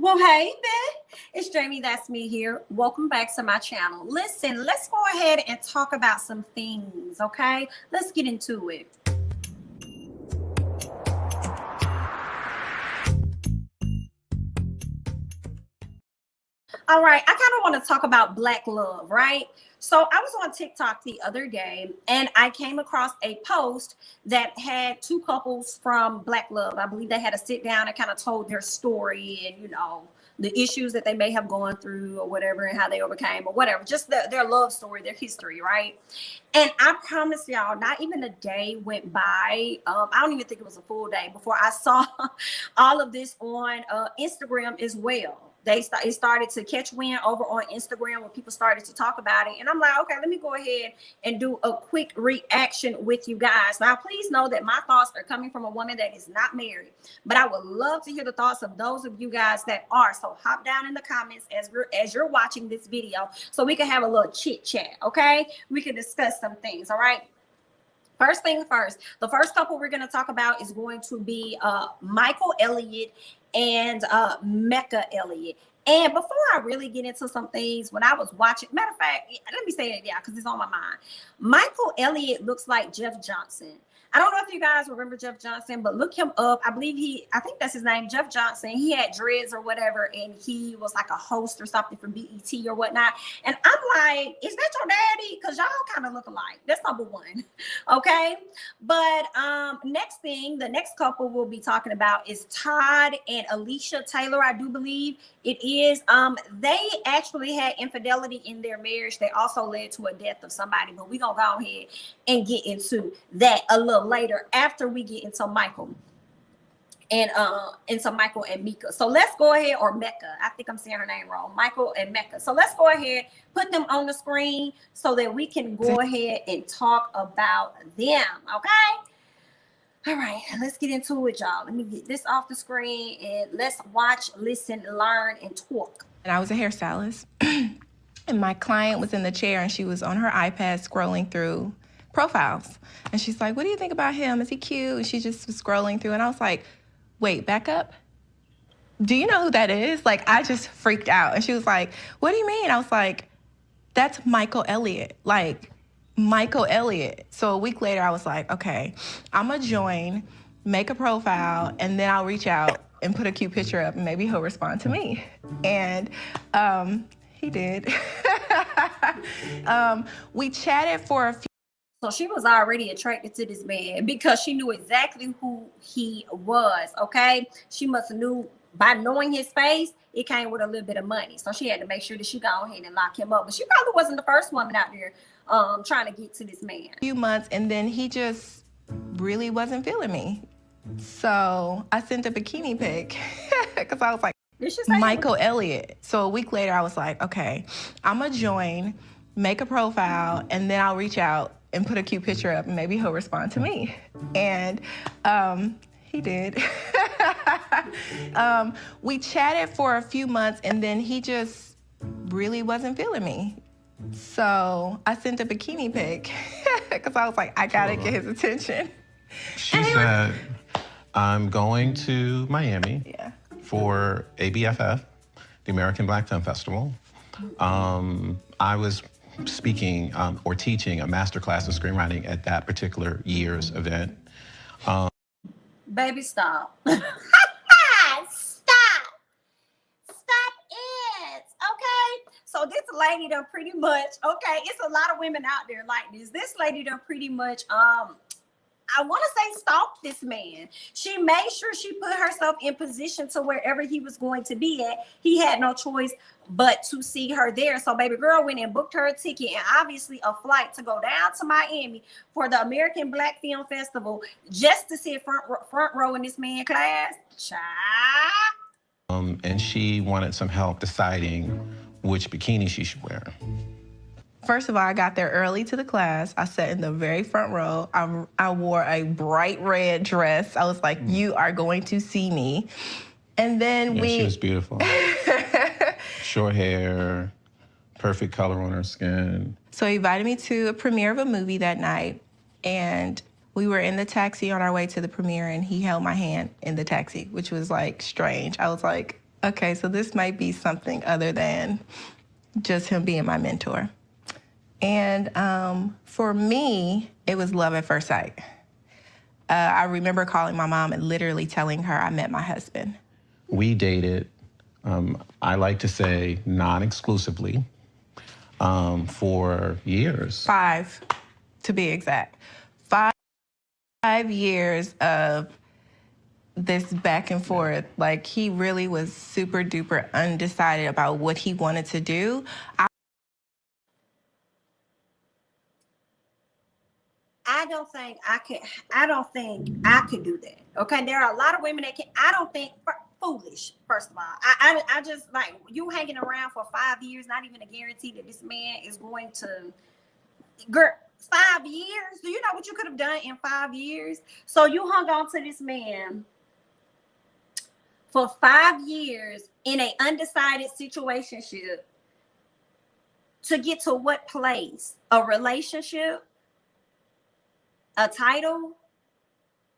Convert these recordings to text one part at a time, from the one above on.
Well, hey there, it's Jamie, that's me here. Welcome back to my channel. Listen, let's go ahead and talk about some things, okay? Let's get into it. All right, I kind of want to talk about Black love, right? So I was on TikTok the other day and I came across a post that had two couples from Black love. I believe they had to sit down and kind of told their story and, the issues that they may have gone through or whatever and how they overcame or whatever, just their love story, their history, right? And I promise y'all, not even a day went by. I don't even think it was a full day before I saw all of this on Instagram as well. It started to catch wind over on Instagram when people started to talk about it. And I'm like, okay, let me go ahead and do a quick reaction with you guys. Now, please know that my thoughts are coming from a woman that is not married, but I would love to hear the thoughts of those of you guys that are. So hop down in the comments as you're watching this video so we can have a little chit chat, okay? We can discuss some things, all right? First thing first, the first couple we're going to talk about is going to be Michael Elliott and Mecca Elliott. And before I really get into some things, when I was watching, matter of fact, let me say it, yeah, because it's on my mind. Michael Elliott looks like Jeff Johnson. I don't know if you guys remember Jeff Johnson, but look him up. I think that's his name, Jeff Johnson. He had dreads or whatever, and he was like a host or something for BET or whatnot. And I'm like, is that your daddy? Because y'all kind of look alike. That's number one. Okay. But next thing, the next couple we'll be talking about is Todd and Alicia Taylor, I do believe it is. They actually had infidelity in their marriage. They also led to a death of somebody, but we're going to go ahead and get into that a little later after we get into Michael and Mecca. So let's go ahead, or Mecca. I think I'm saying her name wrong. Michael and Mecca. So let's go ahead, put them on the screen so that we can go ahead and talk about them. Okay. All right, let's get into it, y'all. Let me get this off the screen and let's watch, listen, learn, and talk. And I was a hairstylist, and my client was in the chair and she was on her iPad scrolling through profiles. And she's like, what do you think about him? Is he cute? And she just was scrolling through. And I was like, wait, back up. Do you know who that is? Like, I just freaked out. And she was like, what do you mean? I was like, that's Michael Elliott. Like, Michael Elliott. So a week later, I was like, okay, I'm gonna join, make a profile, and then I'll reach out and put a cute picture up and maybe he'll respond to me. And he did. We chatted for a few. So she was already attracted to this man because she knew exactly who he was, okay? She must have knew, by knowing his face, it came with a little bit of money. So she had to make sure that she go ahead and lock him up. But she probably wasn't the first woman out there trying to get to this man. A few months, and then he just really wasn't feeling me. So I sent a bikini pic because I was like, Michael Elliott. So a week later, I was like, okay, I'm gonna join, make a profile, and then I'll reach out and put a cute picture up and maybe he'll respond to me. And he did. We chatted for a few months, and then he just really wasn't feeling me. So I sent a bikini pic because I was like, I gotta get his attention. She said, I'm going to Miami for ABFF, the American Black Film Festival. I was speaking or teaching a masterclass of screenwriting at that particular year's event. Baby, stop. So this lady done pretty much, okay, it's a lot of women out there like this. This lady done pretty much, I want to say stalked this man. She made sure she put herself in position to wherever he was going to be at. He had no choice but to see her there. So baby girl went and booked her a ticket and obviously a flight to go down to Miami for the American Black Film Festival just to sit front row in this man class. Child. And she wanted some help deciding which bikini she should wear. First of all, I got there early to the class. I sat in the very front row. I wore a bright red dress. I was like, you are going to see me. And then she was beautiful. Short hair, perfect color on her skin. So he invited me to a premiere of a movie that night. And we were in the taxi on our way to the premiere, and he held my hand in the taxi, which was like strange. I was like, Okay, so this might be something other than just him being my mentor. And for me, it was love at first sight. I remember calling my mom and literally telling her I met my husband. We dated, I like to say non-exclusively, for years. 5, to be exact. 5 years of this back and forth. Like, he really was super duper undecided about what he wanted to do. I don't think I could do that. Okay, there are a lot of women that can. I don't think foolish. First of all, I just like you hanging around for 5 years, not even a guarantee that this man is going to. Girl, 5 years? Do you know what you could have done in 5 years? So you hung on to this man for 5 years in an undecided situationship to get to what place? A relationship? A title,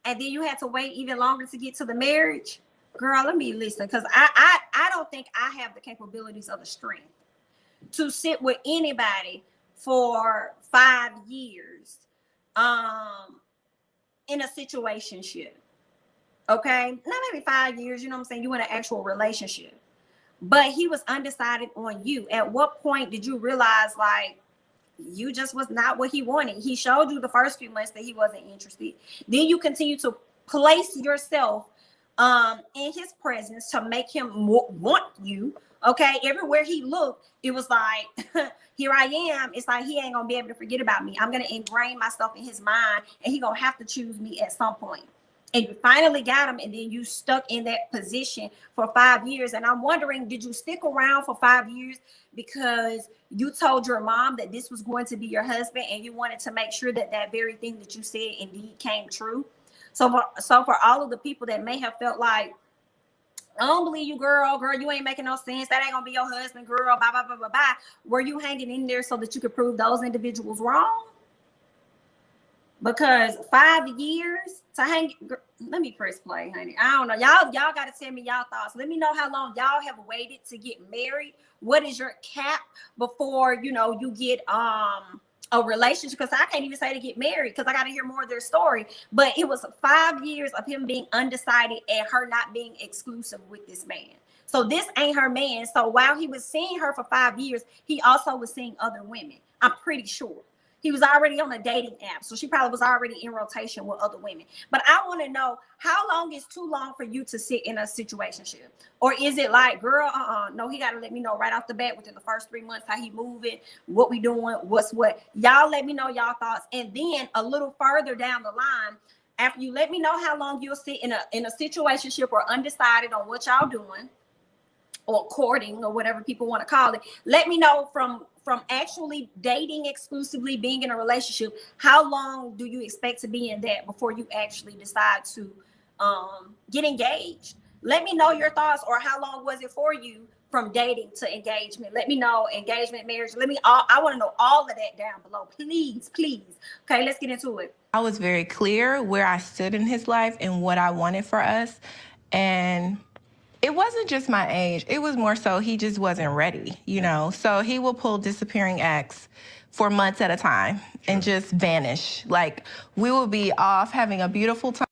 and then you had to wait even longer to get to the marriage. Girl, let me listen, because I don't think I have the capabilities of the strength to sit with anybody for 5 years in a situationship. Okay, not maybe 5 years, you know what I'm saying, you in an actual relationship, but he was undecided on you. At what point did you realize, like, you just was not what he wanted? He showed you the first few months that he wasn't interested. Then you continue to place yourself in his presence to make him want you. Okay, everywhere he looked, it was like, here I am. It's like he ain't gonna be able to forget about me. I'm gonna ingrain myself in his mind, and he gonna have to choose me at some point. And you finally got him, and then you stuck in that position for 5 years. And I'm wondering, did you stick around for 5 years because you told your mom that this was going to be your husband, and you wanted to make sure that that very thing that you said indeed came true? So for all of the people that may have felt like, I don't believe you, girl, you ain't making no sense, that ain't gonna be your husband, girl, blah, blah, blah, blah, blah, were you hanging in there so that you could prove those individuals wrong? Because 5 years to hang, let me press play, honey. I don't know. Y'all got to tell me y'all thoughts. Let me know how long y'all have waited to get married. What is your cap before, you get a relationship? Because I can't even say to get married, because I got to hear more of their story. But it was 5 years of him being undecided and her not being exclusive with this man. So this ain't her man. So while he was seeing her for 5 years, he also was seeing other women. I'm pretty sure. He was already on a dating app, so she probably was already in rotation with other women. But I want to know, how long is too long for you to sit in a situationship? Or is it like, girl, no, he got to let me know right off the bat within the first 3 months how he moving, what we doing, what's what. Y'all let me know y'all thoughts. And then a little further down the line, after you let me know how long you'll sit in a situationship or undecided on what y'all doing, or courting, or whatever people want to call it, let me know from actually dating exclusively, being in a relationship, how long do you expect to be in that before you actually decide to get engaged? Let me know your thoughts. Or how long was it for you from dating to engagement? Let me know. Engagement, marriage, I want to know all of that down below, please. Okay, let's get into it. I was very clear where I stood in his life and what I wanted for us. And it wasn't just my age. It was more so he just wasn't ready, So he will pull disappearing acts for months at a time and just vanish. Like, we will be off having a beautiful time.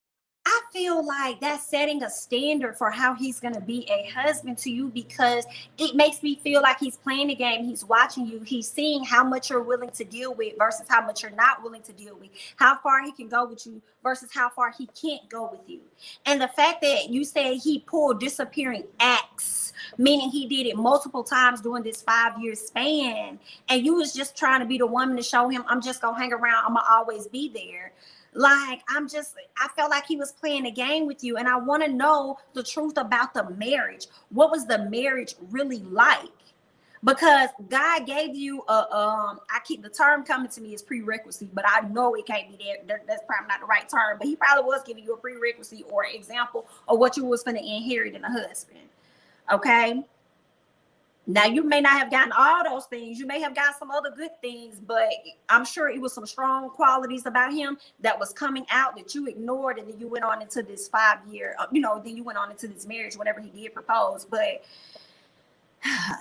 I feel like that's setting a standard for how he's going to be a husband to you, because it makes me feel like he's playing the game. He's watching you. He's seeing how much you're willing to deal with versus how much you're not willing to deal with, how far he can go with you versus how far he can't go with you. And the fact that you say he pulled disappearing acts, meaning he did it multiple times during this 5-year span, and you was just trying to be the woman to show him, I'm just going to hang around, I'm going to always be there. Like, I felt like he was playing a game with you. And I want to know the truth about the marriage. What was the marriage really like? Because God gave you the term coming to me is prerequisite, but I know it can't be there. That's probably not the right term, but he probably was giving you a prerequisite or example of what you was going to inherit in a husband. Okay. Now, you may not have gotten all those things. You may have gotten some other good things, but I'm sure it was some strong qualities about him that was coming out that you ignored. And then you went on into this 5 year, then you went on into this marriage whenever he did propose. But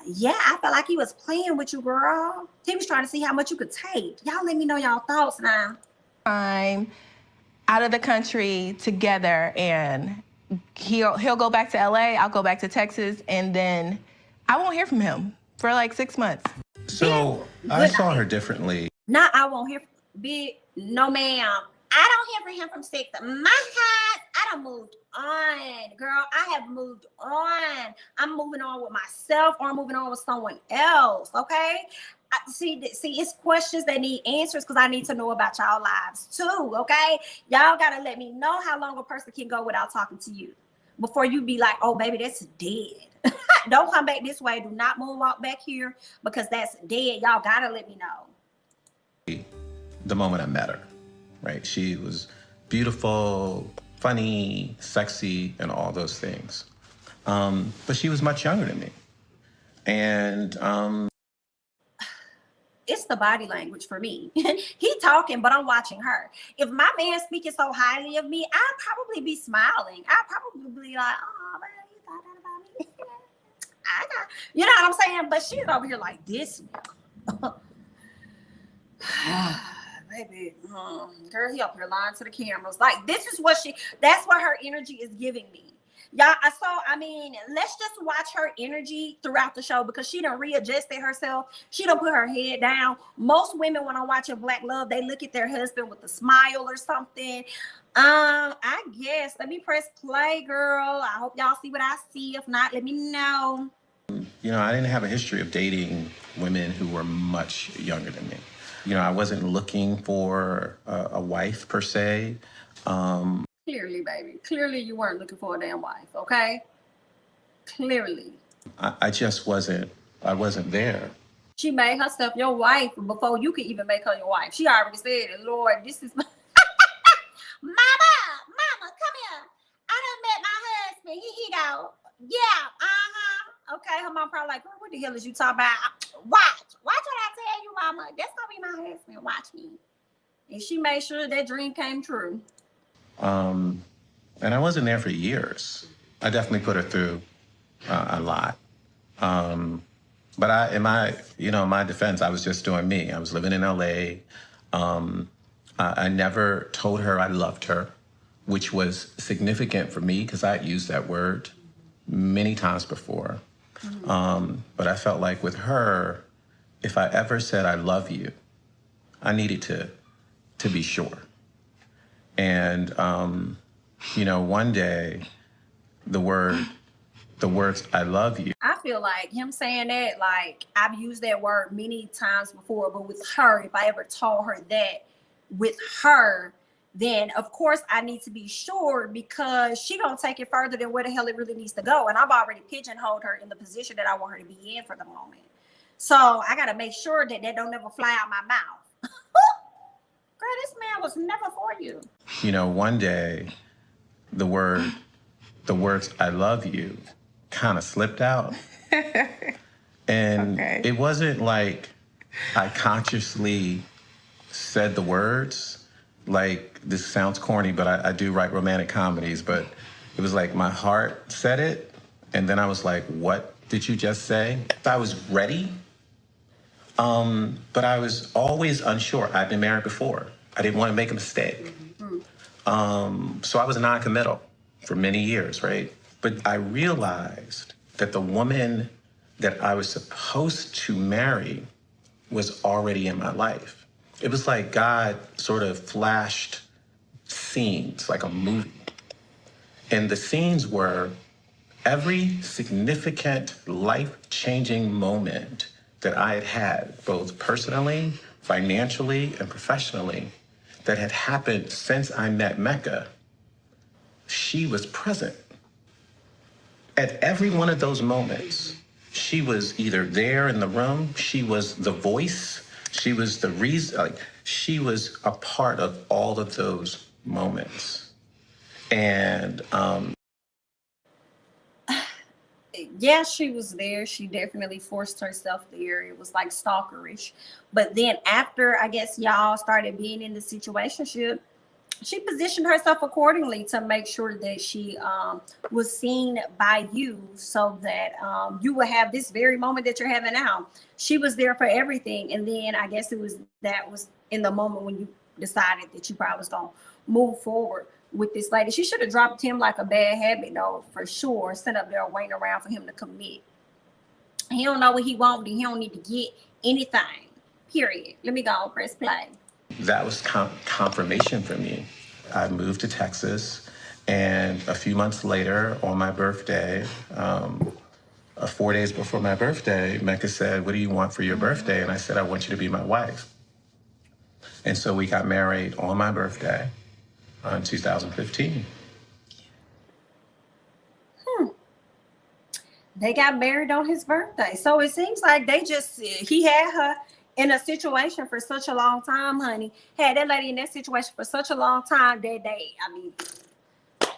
yeah, I felt like he was playing with you, girl. He was trying to see how much you could take. Y'all let me know y'all thoughts now. I'm out of the country together, and he'll go back to LA, I'll go back to Texas, and then I won't hear from him for like 6 months. So I saw her differently. Now I won't hear no ma'am. I don't hear from him from 6. My heart, I done moved on, girl. I have moved on. I'm moving on with myself, or I'm moving on with someone else. Okay. See, it's questions that need answers, because I need to know about y'all lives too. Okay. Y'all gotta let me know how long a person can go without talking to you before you be like, oh baby, that's dead. Don't come back this way. Do not moonwalk back here, because that's dead. Y'all gotta let me know. The moment I met her, right? She was beautiful, funny, sexy, and all those things. But she was much younger than me. And it's the body language for me. He talking, but I'm watching her. If my man speaking so highly of me, I'd probably be smiling. I'd probably be like, oh man, you thought that about me? You know what I'm saying? But she's over here like this. Baby, girl, he up here lying to the cameras. Like, that's what her energy is giving me. Y'all, let's just watch her energy throughout the show, because she done readjusted herself. She done put her head down. Most women, when I'm watching Black Love, they look at their husband with a smile or something. I guess. Let me press play, girl. I hope y'all see what I see. If not, let me know. I didn't have a history of dating women who were much younger than me. I wasn't looking for a wife per se. Clearly, baby. Clearly, you weren't looking for a damn wife, okay? Clearly. I just wasn't. I wasn't there. She made herself your wife before you could even make her your wife. She already said it. Lord, this is my... Mama, come here. I done met my husband. He go. Yeah, okay, her mom probably like, what the hell is you talking about? Watch what I tell you, mama. That's gonna be my husband. Watch me. And she made sure that dream came true. And I wasn't there for years. I definitely put her through a lot. But in my defense, I was just doing me. I was living in LA. I never told her I loved her, which was significant for me, because I had used that word many times before. But I felt like with her, if I ever said I love you, I needed to be sure. And, one day, the words I love you. I feel like him saying that, like, I've used that word many times before, but with her, if I ever told her that with her, then of course I need to be sure, because she gonna take it further than where the hell it really needs to go. And I've already pigeonholed her in the position that I want her to be in for the moment. So I gotta make sure that don't never fly out my mouth. Girl, this man was never for you. One day, the words I love you kind of slipped out. And It wasn't like I consciously said the words. Like, this sounds corny, but I do write romantic comedies, but it was like my heart said it, and then I was like, what did you just say? I was ready, but I was always unsure. I'd been married before. I didn't want to make a mistake. So I was non-committal for many years, right? But I realized that the woman that I was supposed to marry was already in my life. It was like God sort of flashed scenes, like a movie. And the scenes were every significant, life-changing moment that I had, both personally, financially, and professionally, that had happened since I met Mecca. She was present. At every one of those moments, she was either there in the room, she was the voice, she was the reason, like, she was a part of all of those moments. And Yeah, she was there. She definitely forced herself there. It was like stalkerish. But then after I guess y'all started being in the situationship, she positioned herself accordingly to make sure that she was seen by you, so that you would have this very moment that you're having now. She was there for everything. And then I guess that was in the moment when you decided that you probably was going to move forward with this lady. She should have dropped him like a bad habit, though, for sure. Sitting up there waiting around for him to commit. He don't know what he wants, and he don't need to get anything. Period. Let me go press play. That was confirmation for me. I moved to Texas, and a few months later, on my birthday, 4 days before my birthday, Mecca said, "What do you want for your birthday?" And I said, "I want you to be my wife." And so we got married on my birthday in 2015. They got married on his birthday. So it seems like he had her in a situation for such a long time, honey. Had that lady in that situation for such a long time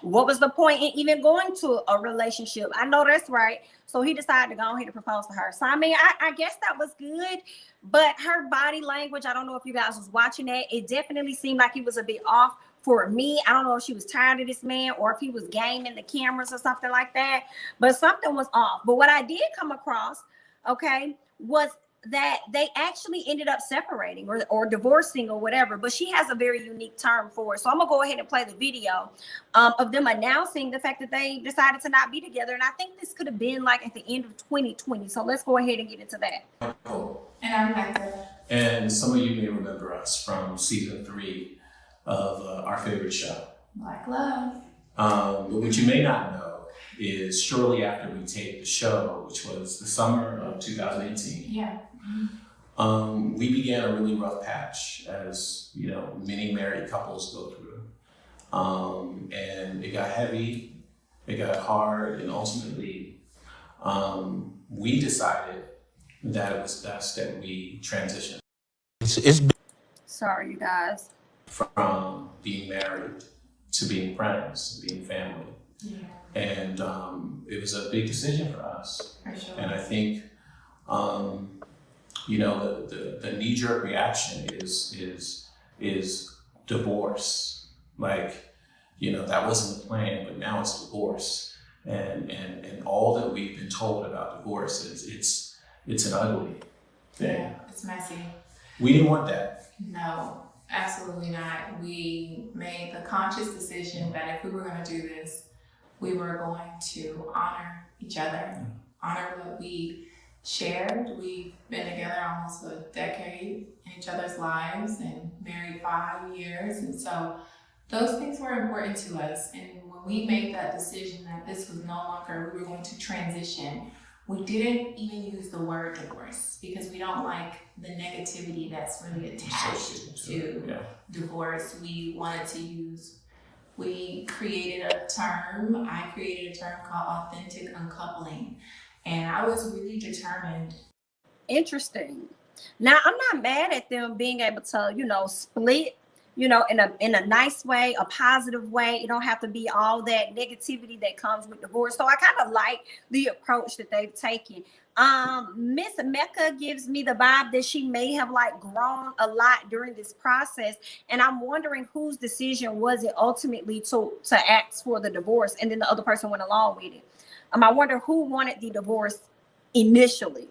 what was the point in even going to a relationship? I know that's right. So he decided to go ahead and propose to her. So, I guess that was good. But her body language, I don't know if you guys was watching that. It definitely seemed like he was a bit off for me. I don't know if she was tired of this man or if he was gaming the cameras or something like that. But something was off. But what I did come across, okay, was that they actually ended up separating or divorcing or whatever, but she has a very unique term for it. So I'm gonna go ahead and play the video of them announcing the fact that they decided to not be together. And I think this could have been like at the end of 2020. So let's go ahead and get into that. And I'm Mecca. And some of you may remember us from season 3 of our favorite show, Black Love. But what you may not know is shortly after we taped the show, which was the summer of 2018. Yeah. We began a really rough patch, as you know, many married couples go through. And it got heavy, it got hard, and ultimately we decided that it was best that we transition. Sorry, you guys. From being married to being friends, being family. Yeah. And it was a big decision for us. For sure. And I think, the knee-jerk reaction is divorce. Like, that wasn't the plan, but now it's divorce. And all that we've been told about divorce is it's an ugly thing. Yeah, it's messy. We didn't want that. No, absolutely not. We made the conscious decision that if we were going to do this, we were going to honor each other, honor what we shared. We've been together almost a decade in each other's lives and married 5 years. And so those things were important to us. And when we made that decision that this was no longer, we were going to transition, we didn't even use the word divorce because we don't like the negativity that's really attached to divorce. We created a term, I created a term called authentic uncoupling. And I was really determined. Interesting. Now, I'm not mad at them being able to, split, in a nice way, a positive way. It don't have to be all that negativity that comes with divorce. So I kind of like the approach that they've taken. Miss Mecca gives me the vibe that she may have grown a lot during this process. And I'm wondering whose decision was it ultimately to ask for the divorce, and then the other person went along with it. I wonder who wanted the divorce initially.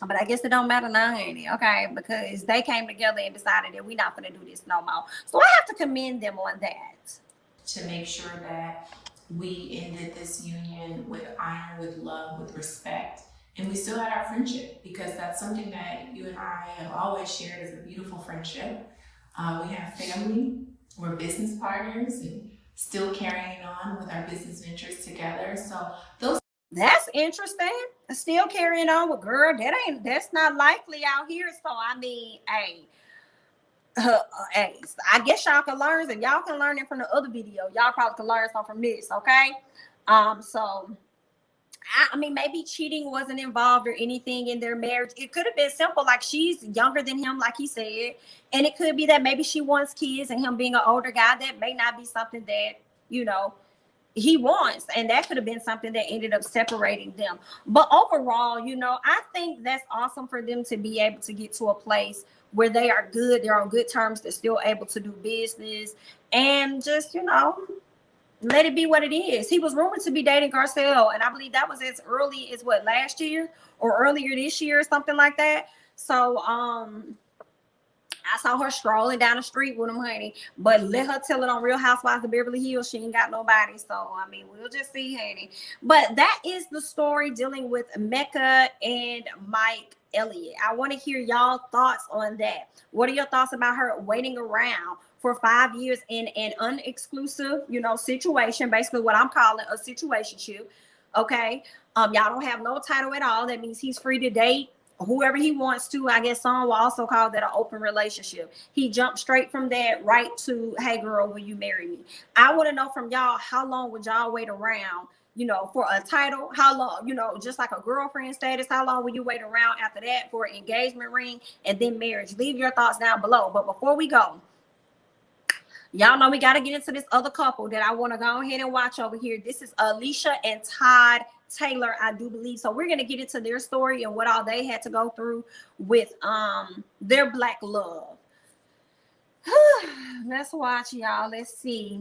But I guess it don't matter now, ain't it? Okay, because they came together and decided that we're not going to do this no more. So I have to commend them on that. To make sure that we ended this union with honor, with love, with respect. And we still had our friendship, because that's something that you and I have always shared as a beautiful friendship. We have family, we're business partners, and still carrying on with our business ventures together. So that's interesting. Still carrying on with girl. That's not likely out here. So hey, I guess y'all can learn, and y'all can learn it from the other video. Y'all probably can learn something from this, okay? So maybe cheating wasn't involved or anything in their marriage. It could have been simple, like she's younger than him, like he said, and it could be that maybe she wants kids, and him being an older guy, that may not be something that he wants, and that could have been something that ended up separating them. But overall, you know, I think that's awesome for them to be able to get to a place where they are good, they're on good terms, they're still able to do business, and just, you know, let it be what it is. He was rumored to be dating Garcelle, and I believe that was as early as what, last year or earlier this year or something like that. So I saw her strolling down the street with him, honey. But let her tell it on Real Housewives of Beverly Hills. She ain't got nobody. So, I mean, we'll just see, honey. But that is the story dealing with Mecca and Mike Elliott. I want to hear y'all thoughts on that. What are your thoughts about her waiting around for 5 years in an unexclusive, you know, situation? Basically what I'm calling a situationship. Okay. Y'all don't have no title at all. That means he's free to date whoever he wants to. I guess some will also call that an open relationship. He jumped straight from that right to, hey girl, will you marry me? I want to know from y'all, how long would y'all wait around, you know, for a title? How long, you know, just like a girlfriend status, how long will you wait around after that for an engagement ring and then marriage? Leave your thoughts down below. But before we go, y'all know we got to get into this other couple that I want to go ahead and watch over here. This is Alicia and Todd Taylor, I do believe. So we're going to get into their story and what all they had to go through with their black love. Let's watch, y'all. Let's see.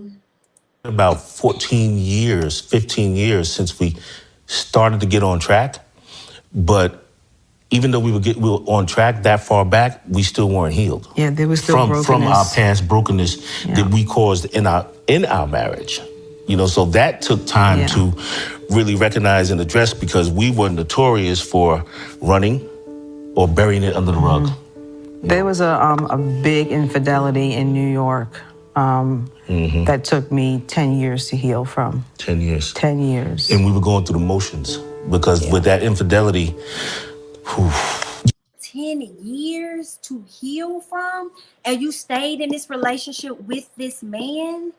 About 14 years, 15 years since we started to get on track. But even though we were on track that far back, we still weren't healed. Yeah, there was still brokenness. From our past brokenness that we caused in our marriage. You know, so that took time to really recognize and address, because we were notorious for running or burying it under the rug. There was a big infidelity in New York that took me 10 years to heal from. 10 years. 10 years. And we were going through the motions, because with that infidelity, 10 years to heal from, and you stayed in this relationship with this man,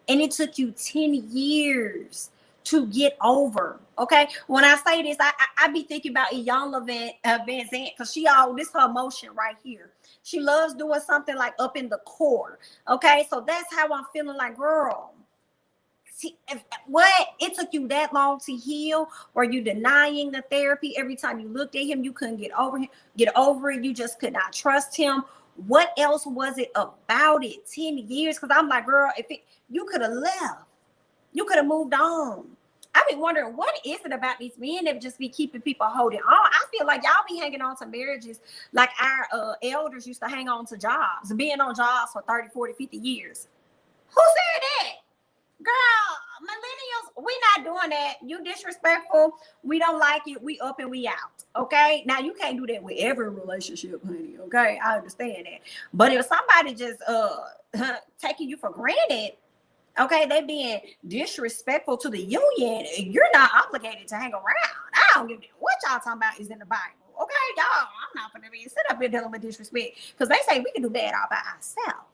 and it took you 10 years to get over. Okay, when I say this, I be thinking about Iyanla Van Zandt, because this her emotion right here. She loves doing something like up in the core. Okay, so that's how I'm feeling. Like, girl, what? It took you that long to heal? Were you denying the therapy? Every time you looked at him, you couldn't get over it. You just could not trust him. What else was it about it? 10 years? Because I'm like, girl, you could have left. You could have moved on. I've been wondering, what is it about these men that just be keeping people holding on? I feel like y'all be hanging on to marriages like our elders used to hang on to jobs, being on jobs for 30, 40, 50 years. Who said that? Girl, millennials, we not doing that. You disrespectful. We don't like it. We up and we out. Okay. Now you can't do that with every relationship, honey. Okay. I understand that. But if somebody just taking you for granted, okay, they being disrespectful to the union, you're not obligated to hang around. I don't give a damn what y'all talking about is in the Bible. Okay, y'all, I'm not gonna be sit up here dealing with disrespect, because they say we can do bad all by ourselves.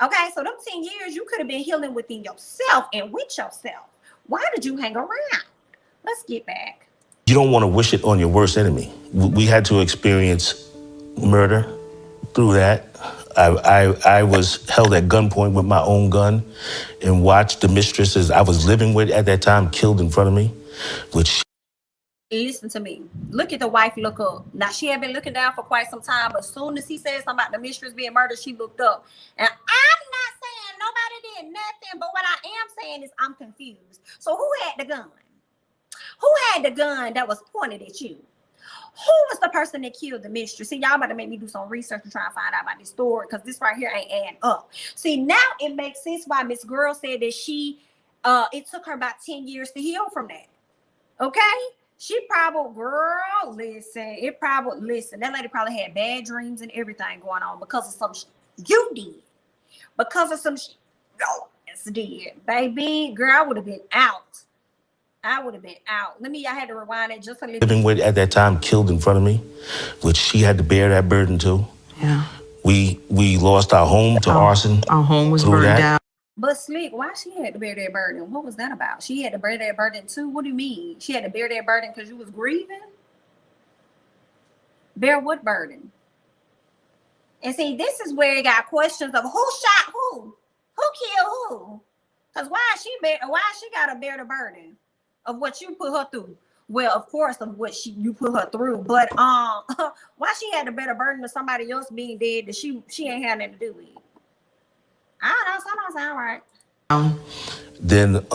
Okay, so them 10 years, you could have been healing within yourself and with yourself. Why did you hang around? Let's get back. You don't want to wish it on your worst enemy. We had to experience murder through that. I was held at gunpoint with my own gun and watched the mistresses I was living with at that time killed in front of me, which... Listen to me. Look at the wife look up. Now, she had been looking down for quite some time, but as soon as he said something about the mistress being murdered, she looked up. And I'm not saying nobody did nothing, but what I am saying is I'm confused. So who had the gun? Who had the gun that was pointed at you? Who was the person that killed the mistress? See, y'all about to make me do some research and try to find out about this story, because this right here ain't adding up. See, now it makes sense why Miss Girl said that it took her about 10 years to heal from that. Okay? She probably, girl, listen, that lady probably had bad dreams and everything going on because of some shit you did. Because of some shit your ass did. Baby, girl, I would have been out. I had to rewind it just a little bit. Living with at that time killed in front of me, which she had to bear that burden too. Yeah. We lost our home to arson. Our home was burned down. But Slick, why she had to bear that burden? What was that about? She had to bear that burden too? What do you mean? She had to bear that burden because you was grieving? Bear what burden? And see, this is where you got questions of who shot who? Who killed who? Cause why she gotta bear the burden of what you put her through? Well, of course, of what you put her through, but why she had to bear the burden of somebody else being dead that she ain't had nothing to do with? I don't know. Some don't sound right. Then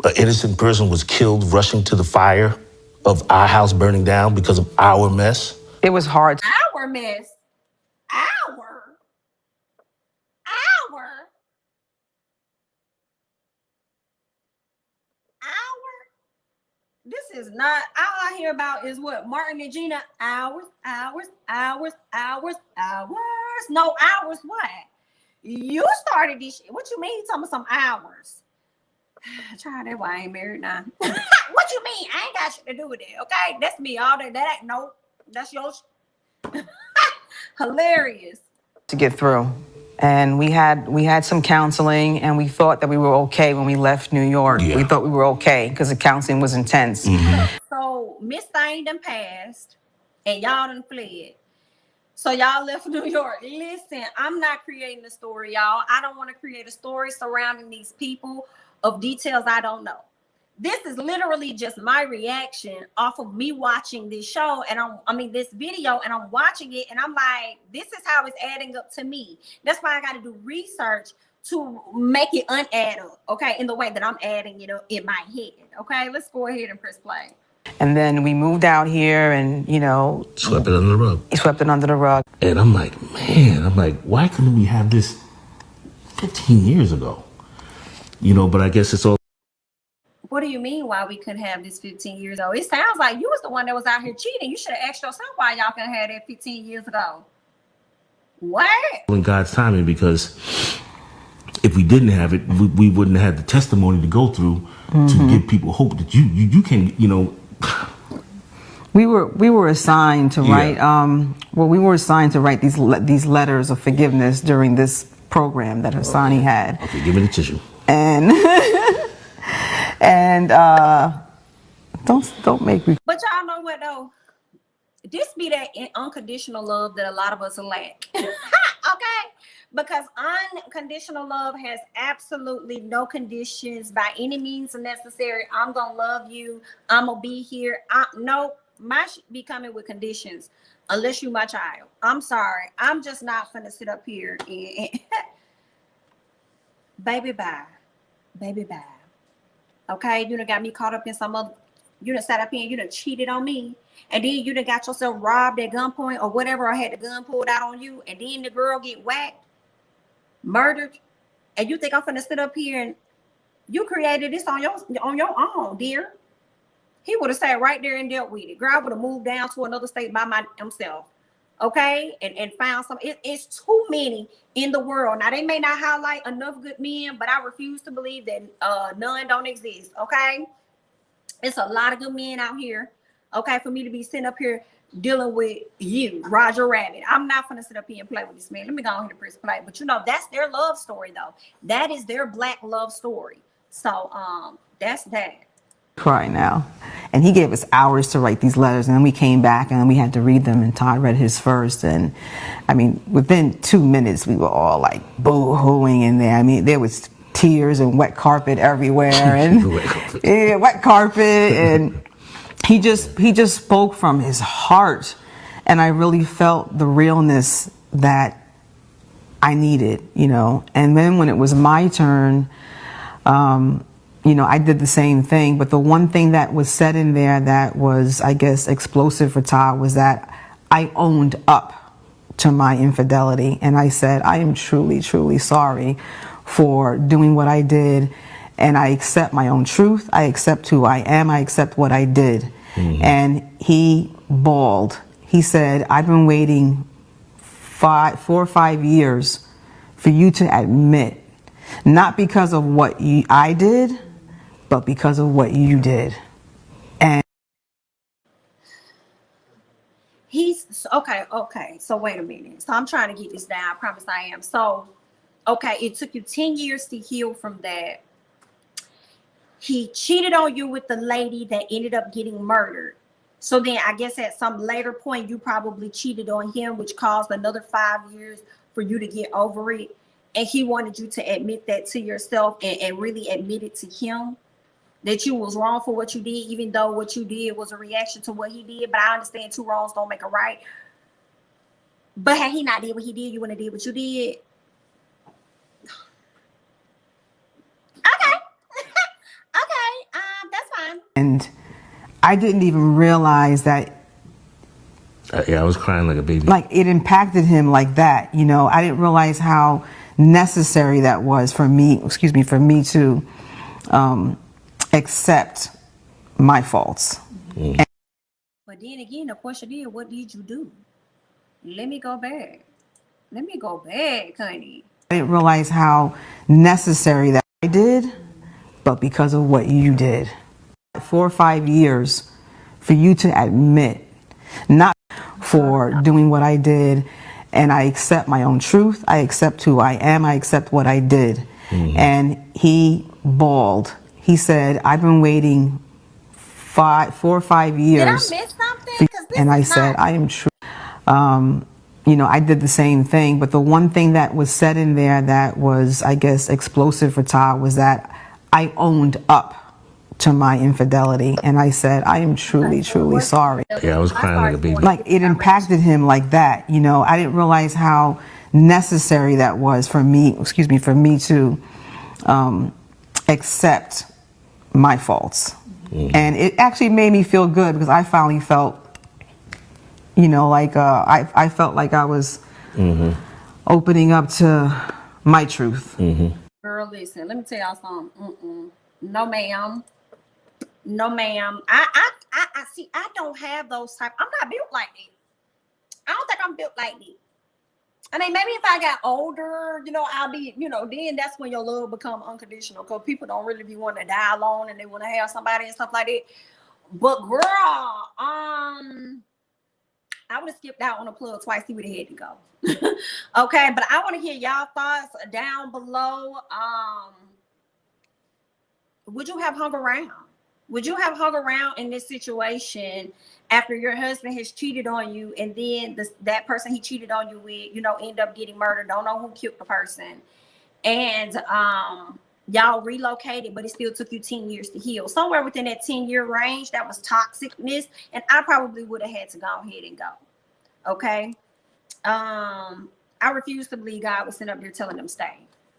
an innocent person was killed rushing to the fire of our house burning down because of our mess. It was hard. Our mess. Our. Our. This is not all I hear about is what Martin and Gina hours. No hours. What? You started this shit. What you mean? You talking about some hours? Child, that's why I ain't married now. What you mean? I ain't got shit to do with it. Okay, that's me all day. That ain't no. That's yours. Hilarious. To get through. And we had some counseling, and we thought that we were okay when we left New York. Yeah. We thought we were okay because the counseling was intense. So Miss Thing done passed, and y'all done fled. So y'all left New York. Listen, I'm not creating a story, y'all. I don't want to create a story surrounding these people of details I don't know. This is literally just my reaction off of me watching this show and this video, and I'm watching it and I'm like, this is how it's adding up to me. That's why I got to do research to make it unadd up, okay, in the way that I'm adding it up in my head. Okay, let's go ahead and press play. And then we moved out here and, Swept it under the rug. he swept it under the rug. And I'm like, why couldn't we have this 15 years ago? But I guess it's all. What do you mean why we couldn't have this 15 years ago? It sounds like you was the one that was out here cheating. You should have asked yourself why y'all couldn't have that 15 years ago. What? In God's timing, because if we didn't have it, we wouldn't have had the testimony to go through to give people hope that you can, We were assigned to write. We were assigned to write these letters of forgiveness during this program that Hassani had. Okay, give me the tissue. And don't make me. But y'all know what though? This be that unconditional love that a lot of us lack. Okay? Because unconditional love has absolutely no conditions by any means necessary. I'm gonna love you. I'm gonna be here. No, my shit be coming with conditions. Unless you my child. I'm sorry. I'm just not gonna sit up here and baby bye. Baby bye. Okay, you done got me caught up in some other, you done sat up here and you done cheated on me. And then you done got yourself robbed at gunpoint or whatever, or had the gun pulled out on you. And then the girl get whacked, murdered. And you think I'm finna sit up here and you created this on your own, dear. He would have sat right there and dealt with it. Girl, I would have moved down to another state by himself. Okay, and found some. It's too many in the world. Now they may not highlight enough good men, but I refuse to believe that none don't exist. Okay, it's a lot of good men out here. Okay, for me to be sitting up here dealing with you, Roger Rabbit. I'm not gonna sit up here and play with this man. Let me go ahead and press play. But that's their love story though. That is their black love story. So that's that. Cry now. And he gave us hours to write these letters, and then we came back and then we had to read them, and Todd read his first, and within 2 minutes we were all like boo-hooing in there. There was tears and wet carpet everywhere, and wet carpet, and he just spoke from his heart, and I really felt the realness that I needed, and then when it was my turn, I did the same thing, but the one thing that was said in there that was, I guess, explosive for Todd was that I owned up to my infidelity. And I said, I am truly, truly sorry for doing what I did. And I accept my own truth. I accept who I am. I accept what I did. Mm-hmm. And he bawled. He said, I've been waiting 4 or 5 years for you to admit, not because of what I did, but because of what you did. And he's okay. So wait a minute. So I'm trying to get this down. I promise I am. So, okay, it took you 10 years to heal from that. He cheated on you with the lady that ended up getting murdered. So then I guess at some later point, you probably cheated on him, which caused another 5 years for you to get over it. and he wanted you to admit that to yourself and really admit it to him, that you was wrong for what you did, even though what you did was a reaction to what he did. But I understand two wrongs don't make a right. But had he not did what he did, you wouldn't have did what you did. Okay. Okay, that's fine. And I didn't even realize that Yeah, I was crying like a baby. like it impacted him like that. You know, I didn't realize how necessary that was for me, for me to accept my faults. But then again, the question is, what did you do? Let me go back. Let me go back, honey. I didn't realize how necessary that I did, but because of what you did. 4 or 5 years for you to admit, not for doing what I did, and I accept my own truth, I accept who I am, I accept what I did. And he bawled. He said, I've been waiting 4 or 5 years. Did I miss something? And I said, I am true. You know, I did the same thing, but the one thing that was said in there that was, I guess, explosive for Todd was that I owned up to my infidelity, and I said, I am truly, truly sorry. Yeah, I was crying like a baby. Like it impacted him like that. You know, I didn't realize how necessary that was for me, for me to accept my faults. And it actually made me feel good because I finally felt, you know, like I felt like I was opening up to my truth. Girl, listen, let me tell y'all something. No, ma'am. No, ma'am. I see, I don't have those type. I'm not built like that. I don't think I'm built like that. I mean, maybe if I got older, you know, I'll be, you know, then that's when your love become unconditional, because people don't really be wanting to die alone and they want to have somebody and stuff like that. But girl, I would have skipped out on a plug twice. He would have had to go. Okay, but I want to hear y'all thoughts down below. Would you have hung around? Would you have hung around in this situation after your husband has cheated on you, and then that person he cheated on you with, you know, end up getting murdered, don't know who killed the person, and y'all relocated, but it still took you 10 years to heal? Somewhere within that 10-year range, that was toxicness, and I probably would have had to go ahead and go. Okay. I refuse to believe God was sitting up there telling them stay.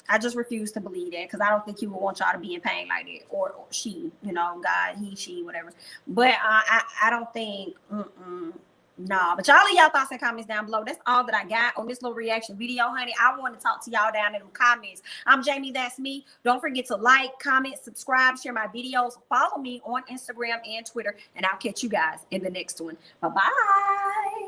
I just refuse to believe that, because I don't think he would want y'all to be in pain like that, or she, you know, God, he, she, whatever. But I don't think, nah. But y'all leave y'all thoughts and comments down below. That's all that I got on this little reaction video, honey. I want to talk to y'all down in the comments. I'm Jamie, that's me. Don't forget to like, comment, subscribe, share my videos, follow me on Instagram and Twitter, and I'll catch you guys in the next one. Bye-bye.